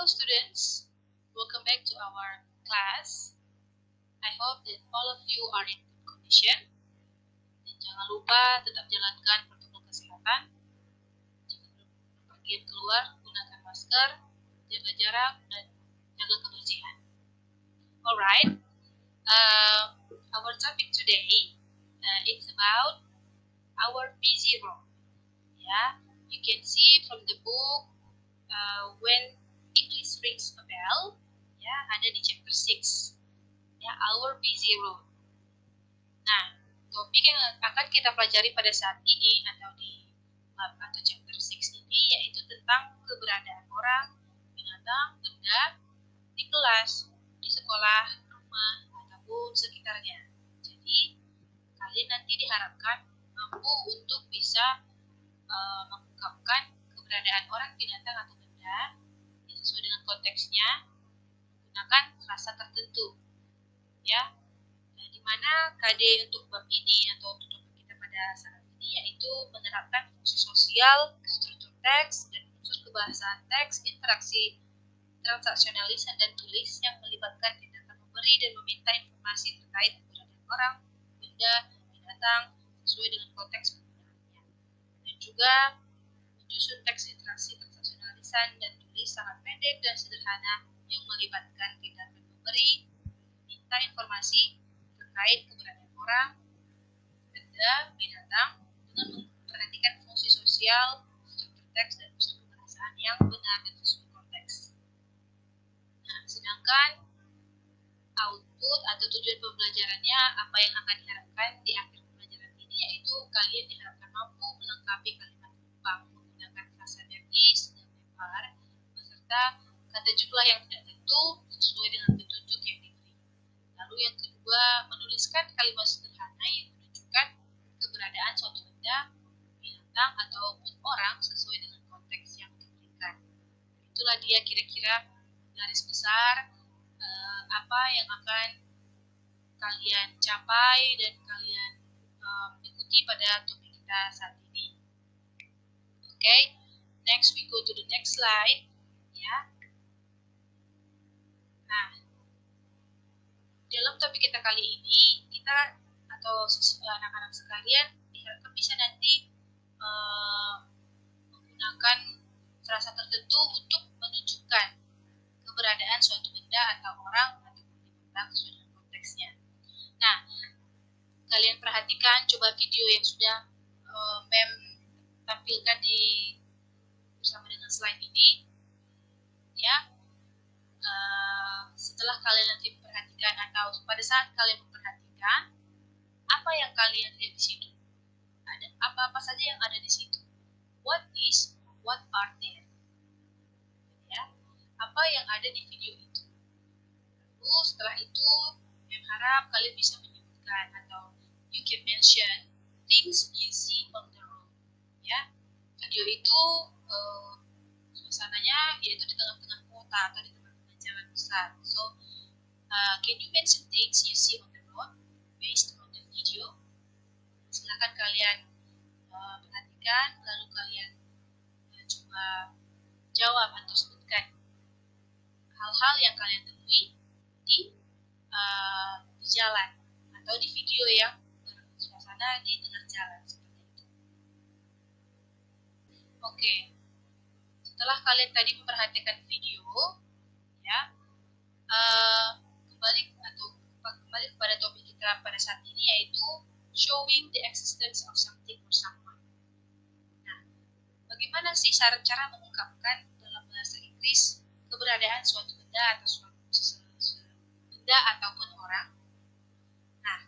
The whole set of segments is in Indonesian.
Hello students, welcome back to our class. I hope that all of you are in good condition. Dan jangan lupa tetap jalankan protokol kesehatan. Jika berpergian keluar, gunakan masker, jaga jarak, dan jaga kebersihan. Alright, our topic today is about our busy road. Yeah, you can see from the book when English rings a bell, ya ada di chapter 6, ya our busy road. Nah, topik yang akan kita pelajari pada saat ini atau di bab atau chapter 6 ini yaitu tentang keberadaan orang, binatang, benda di kelas, di sekolah, rumah ataupun sekitarnya. Jadi kalian nanti diharapkan mampu untuk bisa mengungkapkan keberadaan orang, binatang atau benda sesuai dengan konteksnya menggunakan frasa tertentu, ya. Nah, di mana KD untuk bab ini atau untuk topik kita pada saat ini yaitu menerapkan fungsi sosial, struktur teks dan unsur kebahasaan teks, interaksi transaksionalis dan tulis yang melibatkan tindakan memberi dan meminta informasi terkait keberadaan orang, benda, binatang sesuai dengan konteks penggunaannya. Dan juga menyusun teks interaksi transaksionalisan dan tulis sangat pendek dan sederhana yang melibatkan tindakan memberi, minta informasi terkait keberadaan orang, benda, binatang dengan memperhatikan fungsi sosial, struktur teks dan unsur kebahasaan yang benar dan sesuai konteks. Nah, sedangkan output atau tujuan pembelajarannya apa yang akan diharapkan di akhir pembelajaran ini yaitu kalian diharapkan mampu melengkapi kalimat penumpang menggunakan frasa there is dan there are beserta kata jumlah yang tidak tentu sesuai dengan petunjuk yang diberi. Lalu yang kedua, menuliskan kalimat sederhana yang menunjukkan keberadaan suatu benda, binatang ataupun orang sesuai dengan konteks yang diberikan. Itulah dia kira-kira garis besar apa yang akan kalian capai dan kalian ikuti pada topik kita saat ini. Okay, next we go to the next slide. Ya. Nah, dalam topik kita kali ini kita atau anak-anak sekalian diharapkan bisa nanti menggunakan frasa tertentu untuk menunjukkan keberadaan suatu benda atau orang atau binatang sesuai dengan konteksnya. Nah, kalian perhatikan coba video yang sudah Mem tampilkan di bersama dengan slide ini, ya. Setelah kalian nanti memperhatikan atau pada saat kalian memperhatikan apa yang kalian lihat di situ, ada apa-apa saja yang ada di situ. What is, what are there? Ya, apa yang ada di video itu. Lalu setelah itu, Mem harap kalian bisa menyebutkan atau you can mention things you see on the road. Ya, video itu suasananya yaitu di tengah-tengah kota atau di tengah-tengah jalan besar. So, can you mention things you see on the road based on the video? Silakan kalian perhatikan, lalu kalian coba jawab atau sebutkan hal-hal yang kalian temui di jalan atau di video yang bersuasana di tengah jalan seperti itu. Oke, setelah kalian tadi memperhatikan video, ya, kembali kepada topik kita pada saat ini yaitu showing the existence of something or someone. Nah, bagaimana sih cara mengungkapkan dalam bahasa Inggris keberadaan suatu benda atau suatu benda ataupun orang? Nah,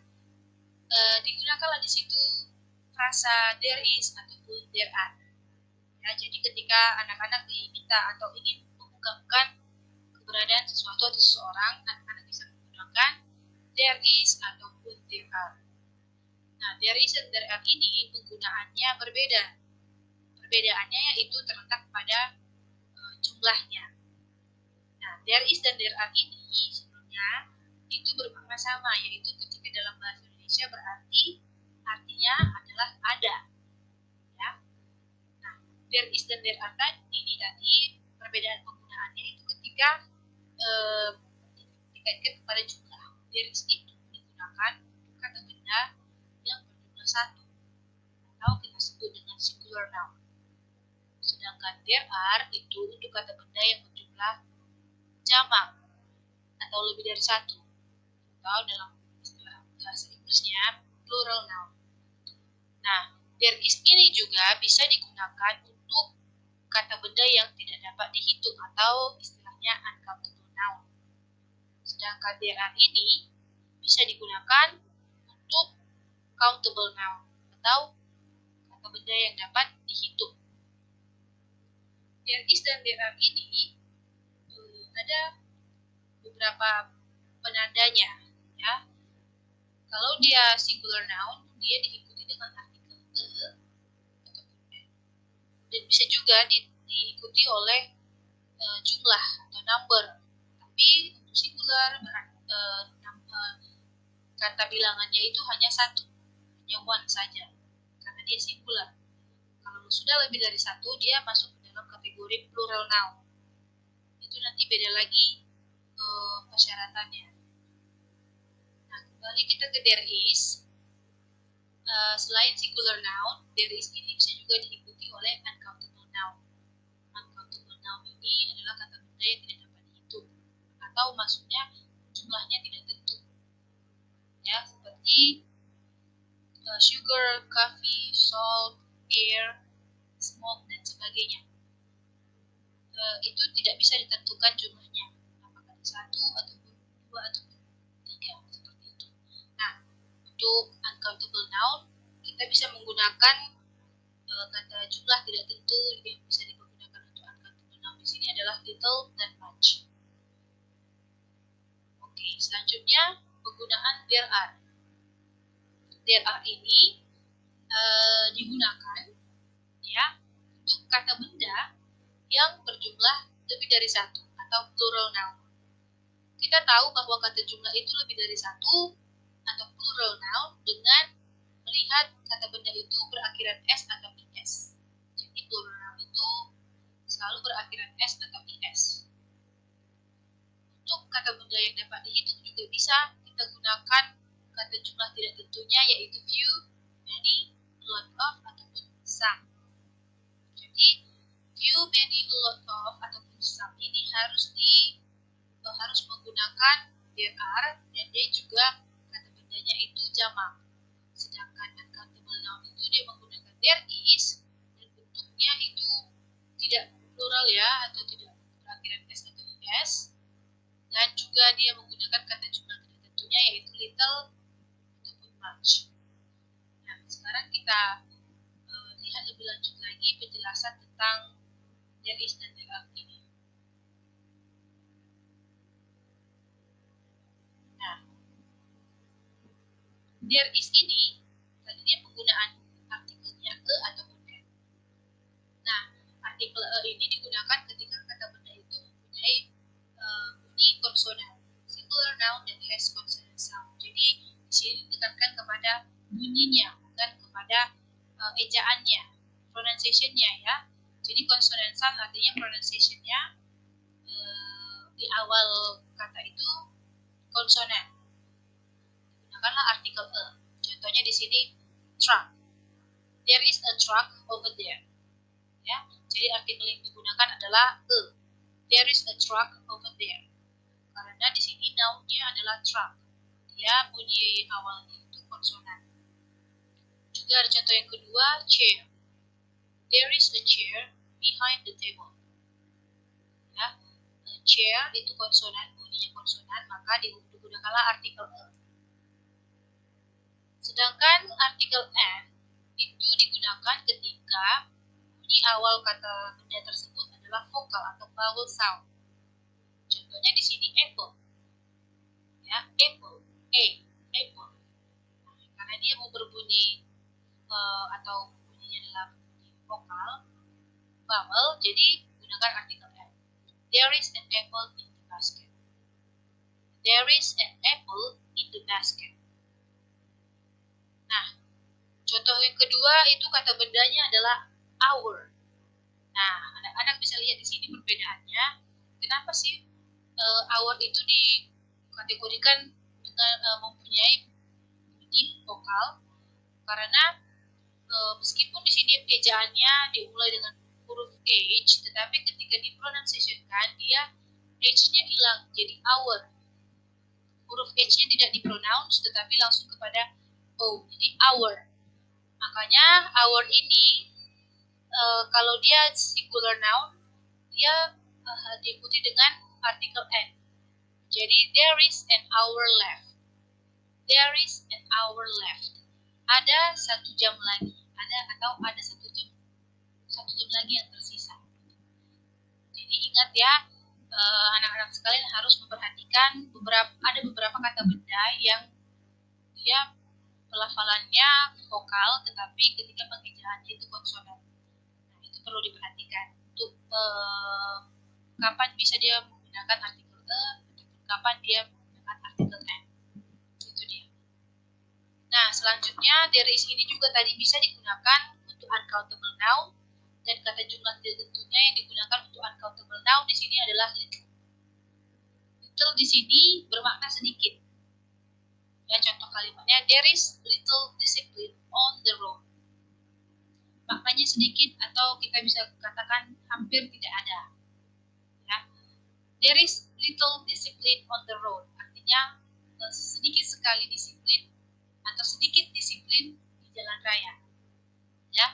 digunakanlah di situ frasa there is ataupun there are. Ya, jadi ketika anak-anak diminta atau ingin mengungkapkan keberadaan sesuatu atau seseorang, anak-anak bisa menggunakan there is ataupun there are. Nah, there is dan there are ini penggunaannya berbeda. Perbedaannya yaitu terletak pada jumlahnya. Nah, there is dan there are ini sebenarnya itu bermakna sama, yaitu ketika dalam bahasa Indonesia berarti artinya adalah ada. Ya. Nah, there is dan there are ini tadi perbedaan penggunaannya itu ketika ketika dikaitkan kepada jumlah. There is itu digunakan untuk kata benda yang berjumlah satu atau kita sebut dengan singular noun. Sedangkan there are itu untuk kata benda yang berjumlah jamak atau lebih dari satu, atau dalam istilah bahasa Inggrisnya plural noun. Nah, there is ini juga bisa digunakan untuk kata benda yang tidak dapat dihitung atau istilahnya uncountable noun. Sedangkan there are ini bisa digunakan untuk countable noun atau kata benda yang dapat dihitung. There is dan there are ini ada beberapa penandanya, ya. Kalau dia singular noun, dia diikuti dengan artikel the ataupun an. Dan bisa juga diikuti oleh jumlah atau number. Tapi untuk singular kata bilangannya itu hanya satu, hanya one saja, karena dia singular. Kalau sudah lebih dari satu, dia masuk ke dalam kategori plural noun. Itu nanti beda lagi persyaratannya. Nah, kembali kita ke there is. Selain singular noun, there is ini bisa juga diikuti oleh uncountable noun. Uncountable noun ini adalah kata benda yang tidak dapat dihitung, atau maksudnya jumlahnya tidak tentu. Ya, seperti sugar, coffee, salt, air, smoke, dan sebagainya. Itu tidak bisa ditentukan jumlahnya, apakah satu ataupun dua ataupun tiga, seperti itu. Nah, untuk uncountable noun kita bisa menggunakan kata jumlah tidak tentu yang bisa digunakan untuk uncountable noun di sini adalah little dan much. Oke, selanjutnya penggunaan there are. There are ini digunakan ya untuk kata benda yang berjumlah lebih dari satu atau plural noun. Kita tahu bahwa kata jumlah itu lebih dari satu atau plural noun dengan melihat kata benda itu berakhiran s atau is. Jadi plural noun itu selalu berakhiran s atau is. Untuk kata benda yang dapat dihitung juga bisa kita gunakan kata jumlah tidak tentunya, yaitu few, many, a lot of, ataupun some. Jadi few, many, a lot of, ataupun some ini harus menggunakan there are, dan dia juga kata bendanya itu jamak. Sedangkan uncountable noun itu dia menggunakan there is, dan bentuknya itu tidak plural ya, atau tidak berakhiran s atau is, dan juga dia menggunakan kata jumlah tidak tentunya, yaitu little ataupun much. Nah, sekarang kita lihat lebih lanjut lagi penjelasan tentang there is dan there are ini. Nah, there is ini tadi dia penggunaan artikelnya e ataupun n. Nah, artikel e ini digunakan ketika kata benda itu mempunyai bunyi konsonan, singular noun dan has consonant sound. Jadi di sini ditekankan kepada bunyinya, bukan kepada ejaannya, pronunciation-nya ya. Jadi consonant sound artinya pronunciation-nya di awal kata itu konsonan. Gunakanlah artikel e. Contohnya di sini truck. There is a truck over there. Ya, jadi artikel yang digunakan adalah e. There is a truck over there. Karena di sini noun-nya adalah truck. Dia bunyi awalnya itu konsonan. Juga ada contoh yang kedua, chair. There is a chair behind the table. Ya, chair itu konsonan, bunyinya konsonan, maka digunakanlah artikel e. Sedangkan artikel n itu digunakan ketika bunyi awal kata benda tersebut adalah vokal atau vowel sound. Contohnya di sini apple. Ya, apple, apple. Nah, karena dia mau berbunyi atau bunyinya adalah bunyi vokal, vowel, jadi gunakan artikel n. There is an apple in the basket. There is an apple in the basket. Nah, contoh yang kedua itu kata bendanya adalah our. Nah, anak-anak bisa lihat di sini perbedaannya. Kenapa sih our itu dikategorikan dengan mempunyai bunyi vokal karena meskipun di sini ejaannya dimulai dengan huruf H, tetapi ketika dipronunciation-kan dia H-nya hilang jadi our. Huruf H-nya tidak dipronounce tetapi langsung kepada O, jadi our. Makanya our ini kalau dia singular noun dia diikuti dengan artikel N. Jadi there is an hour left. There is an hour left. Ada 1 jam lagi. Ada 1 jam lagi yang tersisa. Jadi ingat ya, anak-anak sekalian harus memperhatikan ada beberapa kata benda yang dia pelafalannya vokal, tetapi ketika pengejaannya itu konsonan. Nah, itu perlu diperhatikan. Untuk kapan bisa dia menggunakan artikel e, kapan dia menggunakan artikel n. Itu dia. Nah, selanjutnya there is ini juga tadi bisa digunakan untuk uncountable noun, dan kata jumlah tentunya yang digunakan untuk uncountable noun di sini adalah little. Little di sini bermakna sedikit. Ya, contoh kalimatnya there is little discipline on the road. Maknanya sedikit atau kita bisa katakan hampir tidak ada. Ya. There is little discipline on the road. Artinya sedikit sekali disiplin atau sedikit disiplin di jalan raya. Ya.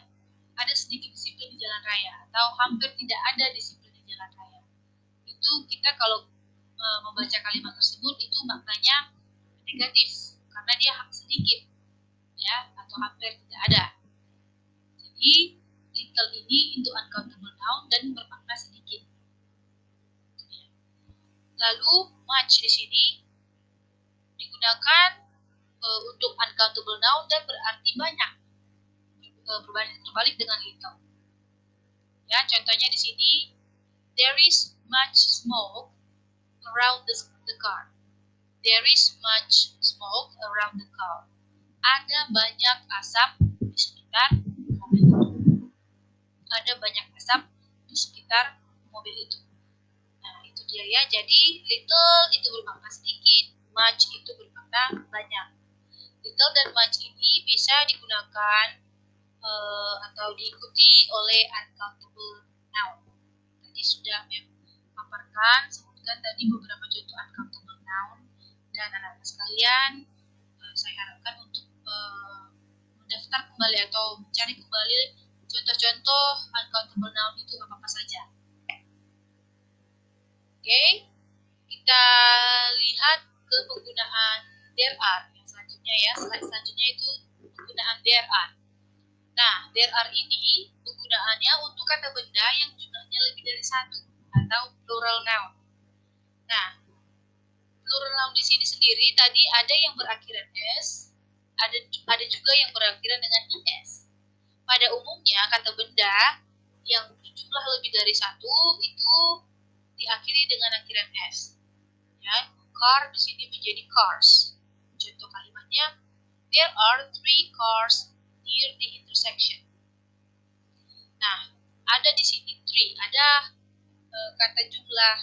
Ada sedikit disiplin di jalan raya atau hampir tidak ada disiplin di jalan raya. Itu kita kalau membaca kalimat tersebut itu maknanya negatif karena dia sedikit ya atau hampir tidak ada. Jadi little ini itu uncountable noun dan bermakna sedikit. Lalu much di sini digunakan untuk uncountable noun dan berarti banyak. Berbalik dengan little. Ya, contohnya di sini there is much smoke around the car. There is much smoke around the car. Ada banyak asap di sekitar mobil itu. Ada banyak asap di sekitar mobil itu. Nah, itu dia ya. Jadi little itu bermakna sedikit, much itu bermakna banyak. Little dan much ini bisa digunakan atau diikuti oleh uncountable noun. Tadi sudah memaparkan, sebutkan tadi beberapa contoh uncountable noun, dan anak-anak sekalian saya harapkan untuk mendaftar kembali atau mencari kembali contoh-contoh uncountable noun itu apa-apa saja. Oke, kita lihat ke penggunaan there are yang selanjutnya ya. Slide selanjutnya itu penggunaan there are. Nah, there are ini penggunaannya untuk kata benda yang jumlahnya lebih dari 1 atau plural noun. Nah, plural noun di sini sendiri tadi ada yang berakhiran s, ada juga yang berakhiran dengan is. Pada umumnya kata benda yang berjumlah lebih dari 1 itu diakhiri dengan akhiran s. Ya, car di sini menjadi cars. Contoh kalimatnya, there are 3 cars near the intersection. Nah, ada di sini 3, ada kata jumlah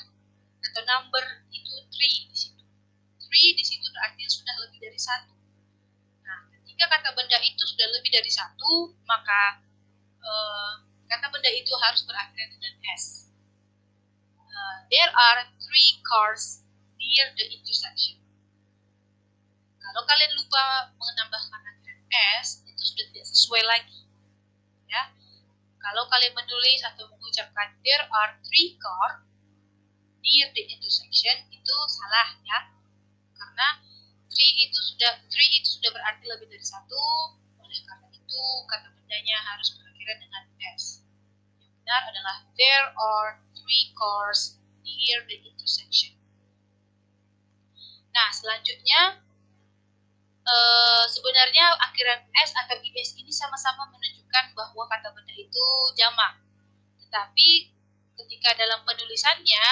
atau number itu 3 di situ. 3 di situ berarti sudah lebih dari 1. Nah, ketika kata benda itu sudah lebih dari 1, maka kata benda itu harus berakhir dengan s. There are 3 cars near the intersection. Kalau kalian lupa menambahkan akhiran s, itu sudah tidak sesuai lagi. Ya. Kalau kalian menulis atau mengucapkan there are 3 cars near the intersection, itu salah ya. Karena 3 itu sudah berarti lebih dari 1. Oleh karena itu kata bendanya harus berakhiran dengan s. Yang benar adalah there are 3 cars near the intersection. Nah, selanjutnya sebenarnya akhiran s atau is ini sama-sama menunjukkan bahwa kata benda itu jamak. Tetapi ketika dalam penulisannya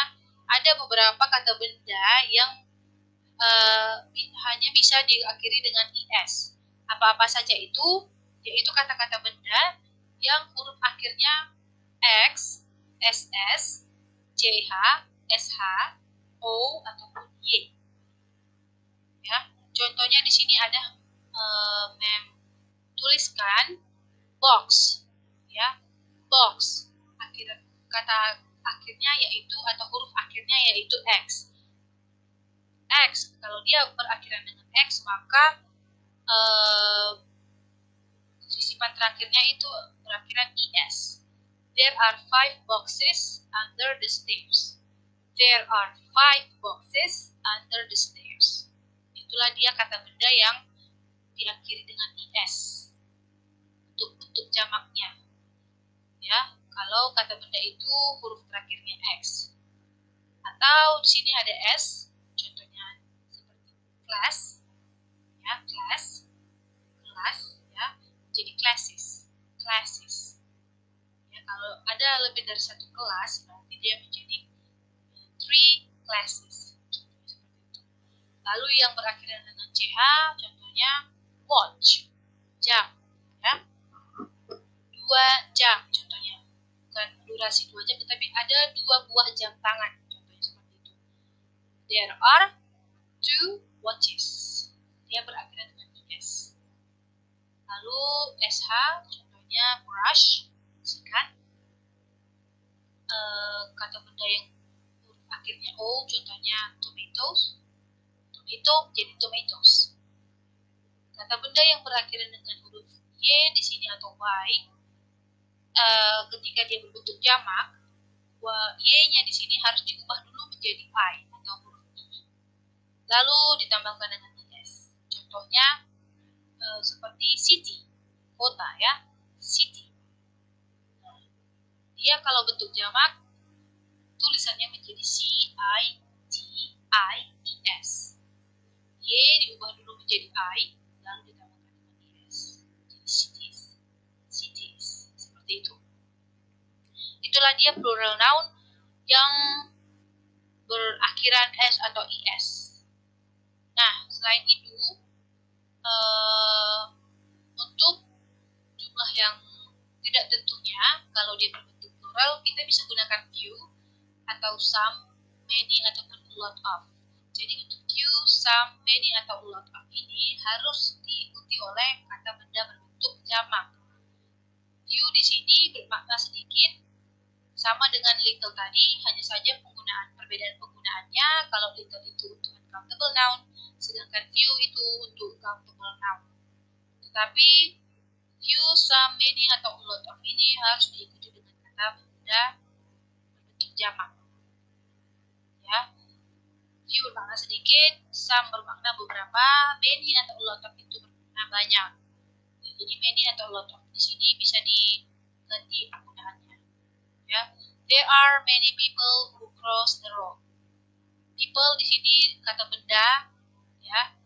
ada beberapa kata benda yang hanya bisa diakhiri dengan is. Apa-apa saja itu? Yaitu kata-kata benda yang huruf akhirnya x, ss, ch, sh, O ataupun Y. Ya, contohnya di sini ada tuliskan box, ya, box. Kata akhirnya yaitu atau huruf akhirnya yaitu X. X, kalau dia berakhiran dengan X maka sisipan terakhirnya itu berakhiran ES. There are 5 boxes under the stairs. There are 5 boxes under the stairs. Itulah dia kata benda yang diakhiri dengan ES untuk bentuk jamaknya. Ya, kalau kata benda itu huruf terakhirnya X. Atau di sini ada S, contohnya seperti class, ya, class, kelas, ya, jadi classes, classes. Ya, kalau ada lebih dari satu kelas, berarti dia menjadi 3 classes. Contohnya seperti itu. Lalu yang berakhiran dengan CH, contohnya watch, jam, ya, 2 jam, contohnya. Bukan durasi 2 jam, tetapi ada 2 buah jam tangan, contohnya seperti itu. There are 2 watches. Dia berakhiran dengan ES. Lalu SH, contohnya brush, sikat. Kata benda yang akhirnya O, contohnya tomatoes. Tomato jadi tomatoes. Kata benda yang berakhiran dengan huruf Y di sini atau Y, ketika dia berbentuk jamak, Y-nya di sini harus diubah dulu menjadi I atau huruf I. Lalu ditambahkan dengan IS. Contohnya seperti city, kota, ya, city. Nah, dia kalau bentuk jamak tulisannya menjadi CITIES. Y diubah dulu menjadi I, lalu ditambahkan dengan IS. Jadi cities, cities, seperti itu. Itulah dia plural noun yang berakhiran S atau IS. Nah, selain itu, untuk jumlah yang tidak tentunya, kalau dia berbentuk plural, kita bisa gunakan few, atau some, many, ataupun a lot of. Jadi untuk few, some, many, atau a lot of ini harus diikuti oleh kata benda berbentuk jamak. Few di sini bermakna sedikit, sama dengan little tadi, hanya saja perbedaan penggunaannya. Kalau little itu untuk uncountable noun, sedangkan few itu untuk countable noun. Tetapi few, some, many, atau a lot of ini harus diikuti dengan kata benda berbentuk jamak. Ya, few bermakna sedikit, some bermakna beberapa, many atau a lot of itu bermakna banyak. Jadi many atau a lot of di sini bisa diganti penggunaannya. Ya, there are many people who cross the road. People di sini kata benda, ya,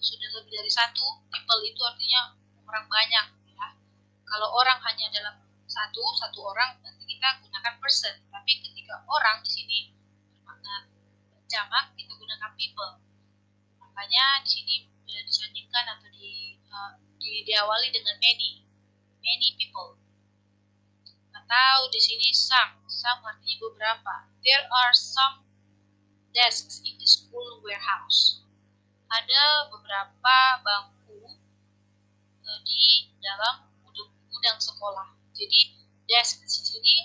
sudah lebih dari satu. People itu artinya orang banyak, ya. Kalau orang hanya dalam satu orang, nanti kita gunakan person. Tapi ketika orang di sini bermakna jamak, kita gunakan people. Makanya di sini disandingkan atau diawali dengan many people. Atau di sini some artinya beberapa. There are some desks in the school warehouse. Ada beberapa bangku di dalam gudang sekolah. Jadi desk di sini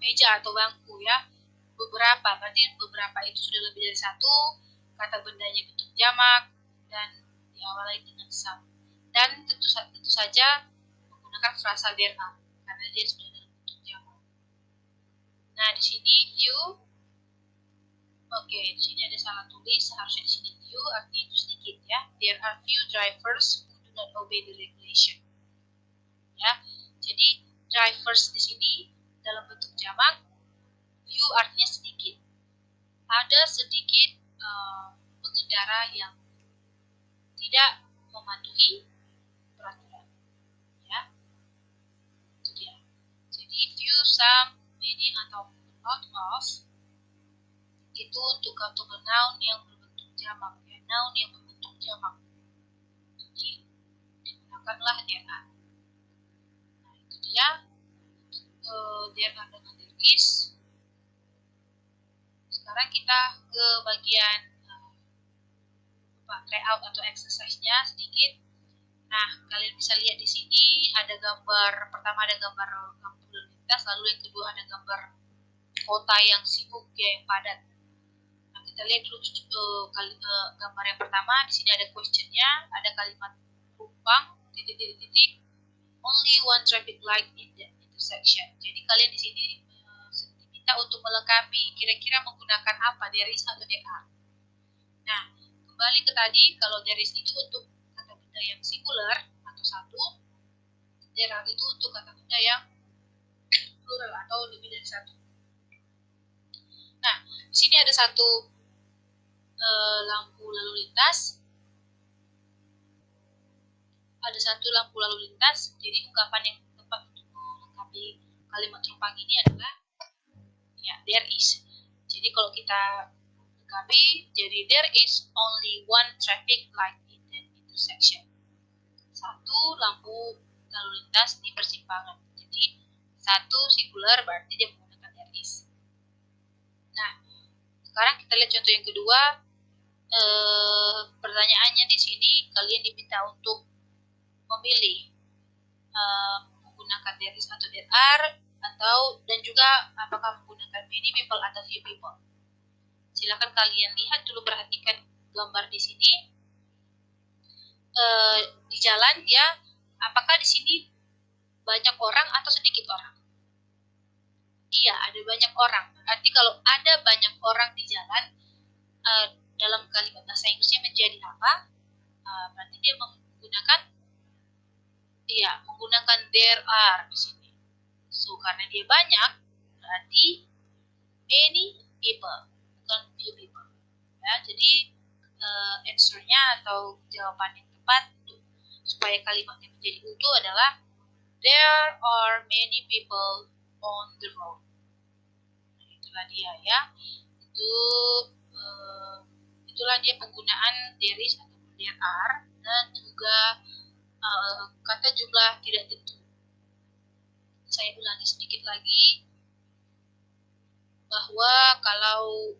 meja atau bangku, ya. Beberapa, berarti beberapa itu sudah lebih dari satu, kata bendanya bentuk jamak dan diawali dengan some. Dan tentu saja menggunakan frasa there are karena dia sudah dalam bentuk jamak. Nah, di sini few. Oke, di sini ada salah tulis, harusnya di sini few artinya itu sedikit, ya. There are few drivers who do not obey the regulation. Ya. Jadi drivers di sini dalam bentuk jamak, few artinya sedikit. Ada sedikit pengendara yang tidak mematuhi peraturan, ya. Itu dia. Jadi few, some, many, atau out of itu untuk countable noun yang berbentuk jamak, ya, noun yang berbentuk jamak. Jadi digunakanlah there are. Nah, itu dia there are dengan there is. sekarang kita ke bagian tryout atau exercise-nya sedikit. Nah, kalian bisa lihat di sini ada gambar, pertama ada gambar lampu lalu lintas, lalu yang kedua ada gambar kota yang sibuk ya, yang padat. Nah, kita lihat dulu gambar yang pertama. Di sini ada question-nya, ada kalimat rumpang titik-titik, only one traffic light in the intersection. Jadi kalian di sini diminta untuk melengkapi kira-kira menggunakan apa, there is atau there are. Nah, kembali ke tadi, kalau there is itu untuk kata benda yang singular atau satu, there are itu untuk kata benda yang plural atau lebih dari satu. Nah, di sini ada satu lampu lalu lintas. Ada satu lampu lalu lintas. Jadi ungkapan yang tepat untuk melengkapi kalimat rumpang ini adalah ya, there is. Jadi kalau kita lengkapi, jadi there is only one traffic light in the intersection. Satu lampu lalu lintas di persimpangan. Jadi satu singular berarti dia menggunakan there is. Nah, sekarang kita lihat contoh yang kedua. Pertanyaannya di sini kalian diminta untuk memilih menggunakan there is atau there are, atau dan juga apakah menggunakan many people atau few people. Silakan kalian lihat dulu, perhatikan gambar di sini. Di jalan ya, apakah di sini banyak orang atau sedikit orang? Iya, ada banyak orang. Berarti kalau ada banyak orang di jalan, dalam kalimat bahasa Inggrisnya menjadi apa? Berarti dia menggunakan there are di sini. So karena dia banyak, berarti many people, bukan few people. Ya, jadi answer-nya atau jawaban yang tepat supaya kalimatnya menjadi utuh adalah there are many people on the road. Nah, itulah dia ya. Itulah dia penggunaan there is atau there are, dan juga kata jumlah tidak tentu. Saya ulangi sedikit lagi bahwa kalau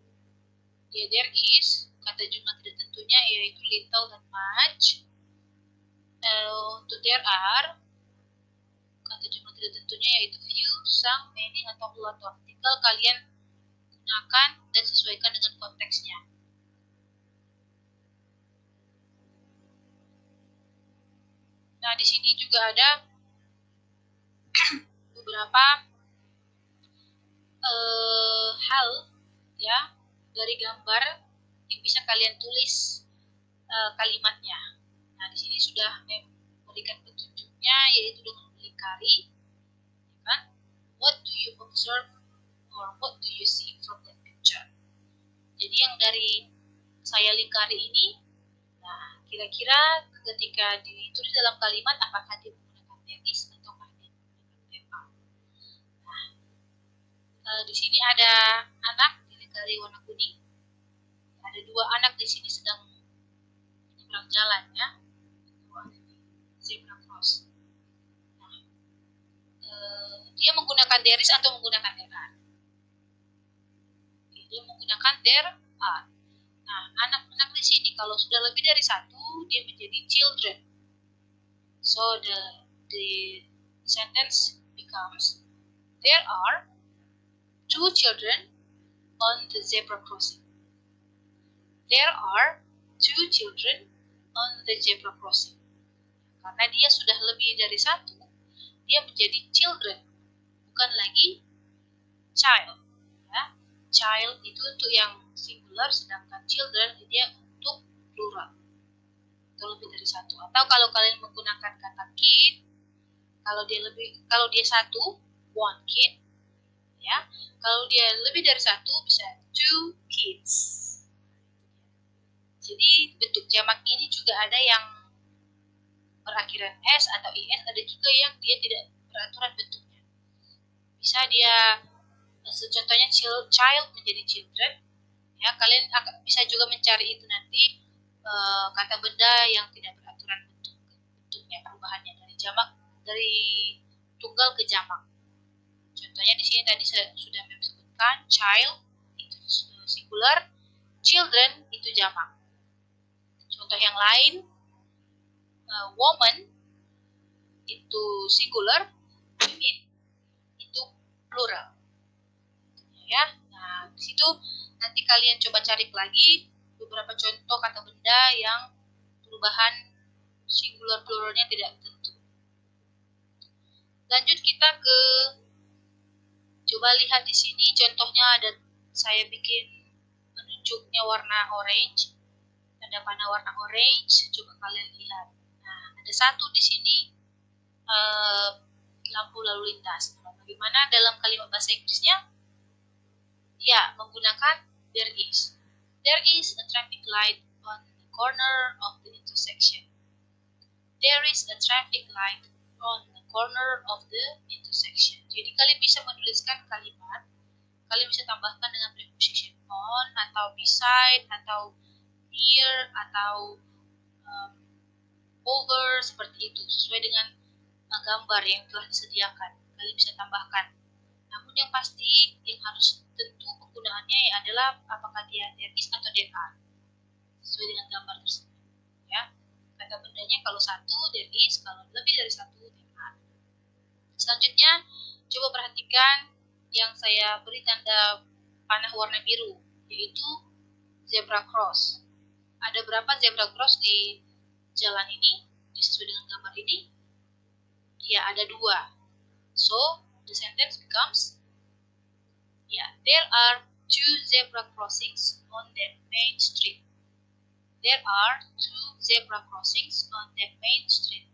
there is, kata jumlah tidak tentunya yaitu little dan much. Untuk there are, kata jumlah tidak tentunya yaitu few, some, many, atau a lot of. Tinggal kalian gunakan dan sesuaikan dengan konteksnya. Nah, di sini juga ada beberapa hal ya dari gambar yang bisa kalian tulis kalimatnya. Nah, di sini sudah memberikan petunjuknya yaitu dengan melingkari, kan? What do you observe or what do you see from that picture? Jadi yang dari saya lingkari ini, nah kira-kira ketika ditulis dalam kalimat apakah dia menggunakan there is atau dia menggunakan there are. Nah, di sini ada anak dilingkari warna kuning. Ada dua anak di sini sedang menyeberang jalan ya. Zebra cross. Nah, dia menggunakan there is atau menggunakan there are? Dia menggunakan there are. Nah, anak-anak di sini kalau sudah lebih dari satu, dia menjadi children. So the sentence becomes there are two children on the zebra crossing. There are two children on the zebra crossing. Karena dia sudah lebih dari satu, dia menjadi children, bukan lagi child. Ya. Child itu untuk yang singular, sedangkan children dia untuk plural. Atau lebih dari satu. Atau kalau kalian menggunakan kata kid, kalau dia satu, one kid. Ya. Kalau dia lebih dari satu, bisa two kids. Jadi bentuk jamak ini juga ada yang berakhiran s atau is, ada juga yang dia tidak beraturan bentuknya. Bisa dia, contohnya child menjadi children. Ya, kalian bisa juga mencari itu nanti kata benda yang tidak beraturan bentuknya, perubahannya dari jamak, dari tunggal ke jamak. Contohnya di sini tadi saya sudah sebutkan child itu singular, children itu jamak. Contoh yang lain, woman itu singular, women itu plural. Ya, nah di situ nanti kalian coba cari lagi beberapa contoh kata benda yang perubahan singular pluralnya tidak tentu. Lanjut kita ke, coba lihat di sini contohnya ada, saya bikin penunjuknya warna orange, tanda panah warna orange, coba kalian lihat. Nah, ada satu di sini lampu lalu lintas. Nah, bagaimana dalam kalimat bahasa Inggrisnya? Ya, menggunakan there is. There is a traffic light on the corner of the intersection. There is a traffic light on the corner of the intersection. Jadi kalian bisa menuliskan kalimat, kalian bisa tambahkan dengan preposition on, atau beside, atau near, atau over, seperti itu, sesuai dengan gambar yang telah disediakan. Kalian bisa tambahkan. Namun yang pasti, yang harus tentu penggunaannya adalah apakah dia there is atau there are, sesuai dengan gambar tersebut. Ya, kata bendanya kalau satu there is, kalau lebih dari satu there are. Selanjutnya, coba perhatikan yang saya beri tanda panah warna biru, yaitu zebra cross. Ada berapa zebra cross di jalan ini, sesuai dengan gambar ini? Ya, ada 2. So, the sentence becomes, ya, there are 2 zebra crossings on that main street. There are 2 zebra crossings on that main street.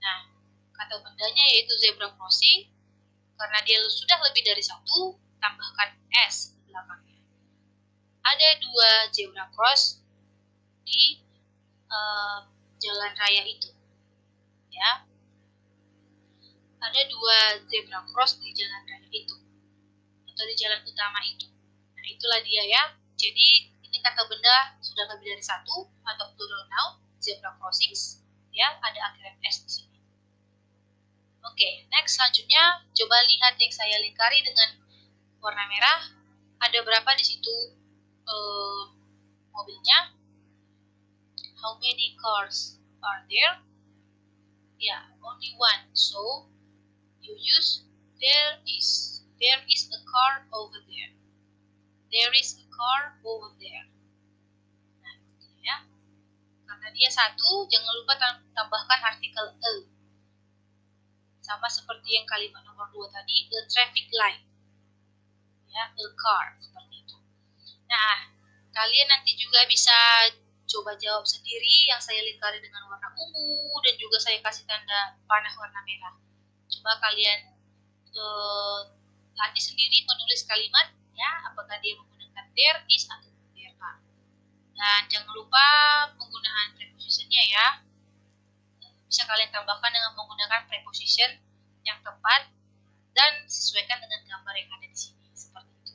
Nah, kata bendanya yaitu zebra crossing, karena dia sudah lebih dari 1, tambahkan S di belakangnya. Ada 2 zebra cross di jalan raya itu. Ya, ada 2 zebra cross di jalan raya itu, atau di jalan utama itu. Nah, itulah dia ya. Jadi ini kata benda sudah lebih dari 1 atau plural noun, zebra crossings, ya, ada akhiran S di sini. Oke, next selanjutnya coba lihat yang saya lingkari dengan warna merah. Ada berapa di situ mobilnya? How many cars are there? Ya, only one. So you use there is. There is a car over there. There is a car over there. Nah, ya. Karena dia 1, jangan lupa tambahkan artikel a. Sama seperti yang kalimat nomor 2 tadi, a traffic light. Ya, a car, seperti itu. Nah, kalian nanti juga bisa coba jawab sendiri yang saya lingkari dengan warna ungu dan juga saya kasih tanda panah warna merah. Coba kalian latih sendiri menulis kalimat, ya, apakah dia menggunakan there is atau there are. Dan jangan lupa penggunaan prepositionnya ya. Bisa kalian tambahkan dengan menggunakan preposition yang tepat dan sesuaikan dengan gambar yang ada di sini, seperti itu.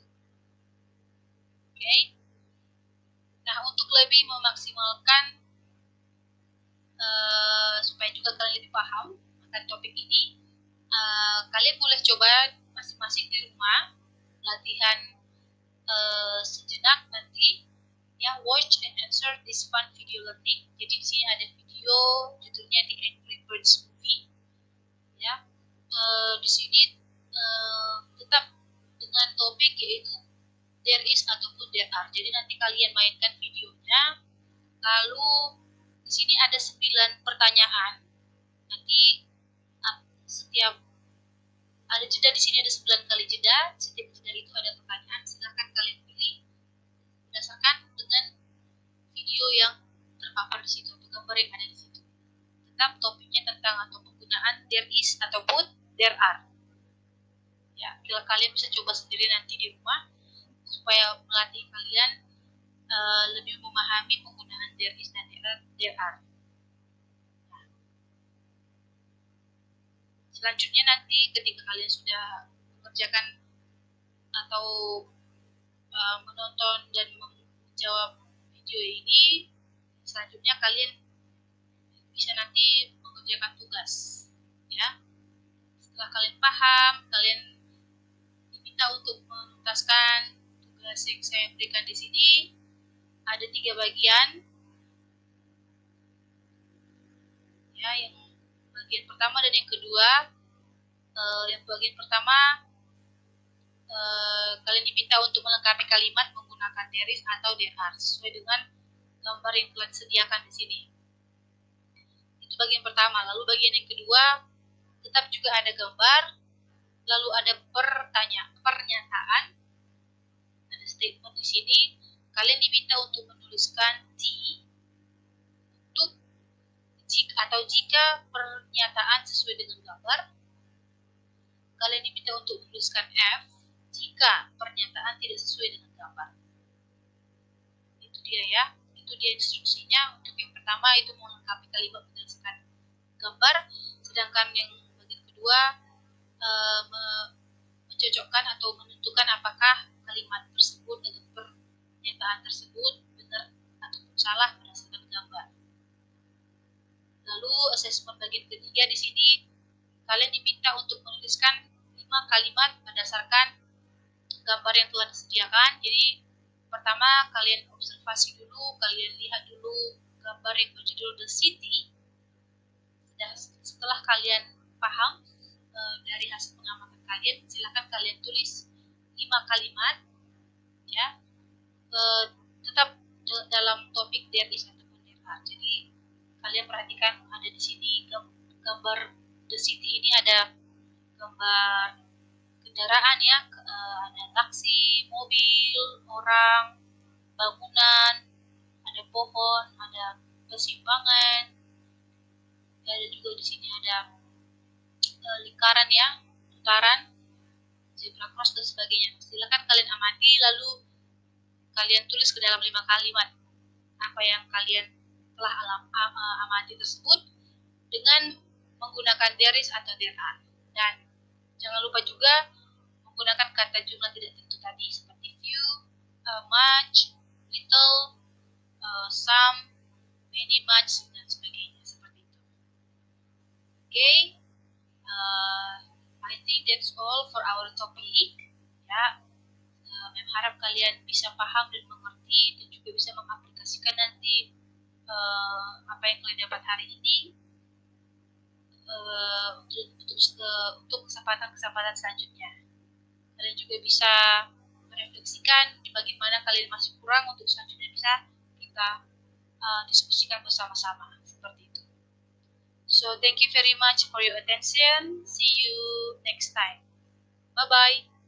Oke. Nah, untuk lebih memaksimalkan supaya juga kalian lebih paham akan topik ini, kalian boleh coba masing-masing di rumah latihan sejenak nanti, ya, watch and answer this fun video learning. Jadi di sini ada video judulnya The Angry Birds Movie, ya. Di sini tetap dengan topik yaitu there is ataupun there are. Jadi nanti kalian mainkan videonya, lalu di sini ada 9 pertanyaan. Nanti setiap ada jeda, di sini ada 9 kali jeda. Setiap jeda itu ada pertanyaan. Silahkan kalian pilih berdasarkan dengan video yang terpapar di situ atau gambar yang ada di situ. Tetap topiknya tentang atau penggunaan there is ataupun there are. Ya, bila kalian bisa coba sendiri nanti di rumah supaya melatih kalian lebih memahami penggunaan there is dan there are. Nah, selanjutnya nanti ketika kalian sudah mengerjakan atau menonton dan menjawab video ini, selanjutnya kalian bisa nanti mengerjakan tugas, ya. Setelah kalian paham, kalian diminta untuk menuntaskan tugas yang saya berikan di sini ada 3 bagian. Ya, yang bagian pertama dan yang kedua. Yang bagian pertama, kalian diminta untuk melengkapi kalimat menggunakan there is atau there are sesuai dengan gambar yang telah disediakan di sini. Itu bagian pertama. Lalu bagian yang kedua, tetap juga ada gambar, lalu ada pernyataan, ada statement di sini. Kalian diminta untuk menuliskan T untuk jika pernyataan sesuai dengan gambar. Kalian diminta untuk menuliskan F jika pernyataan tidak sesuai dengan gambar. Itu dia ya, itu dia instruksinya. Untuk yang pertama itu melengkapi kalimat berdasarkan gambar, sedangkan yang bagian kedua mencocokkan atau menentukan apakah kalimat tersebut atau pernyataan tersebut benar ataupun salah berdasarkan gambar. Lalu asesmen bagian ketiga di sini, kalian diminta untuk menuliskan 5 kalimat berdasarkan gambar yang telah disediakan. Jadi pertama kalian observasi dulu, kalian lihat dulu gambar yang berjudul The City. Setelah kalian paham dari hasil pengamatan kalian, silakan kalian tulis 5 kalimat ya, tetap dalam topik there is ataupun there are. Jadi kalian perhatikan ada di sini gambar The City ini ada gambar kendaraan ya, ada taksi, mobil, orang, bangunan, ada pohon, ada persimpangan, ada juga di sini ada lingkaran ya, putaran, zebra cross dan sebagainya. Silakan kalian amati lalu kalian tulis ke dalam 5 kalimat apa yang kalian telah amati tersebut dengan menggunakan there is atau there are. Dan jangan lupa juga menggunakan kata jumlah tidak tentu tadi seperti few, much, little, some, many, much, dan sebagainya seperti itu. Okay, I think that's all for our topic. Ya, harap kalian bisa paham dan mengerti dan juga bisa mengaplikasikan nanti apa yang kalian dapat hari ini untuk kesempatan-kesempatan selanjutnya. Kalian juga bisa merefleksikan di bagian mana kalian masih kurang untuk selanjutnya bisa kita diskusikan bersama-sama seperti itu. So thank you very much for your attention. See you next time. Bye bye.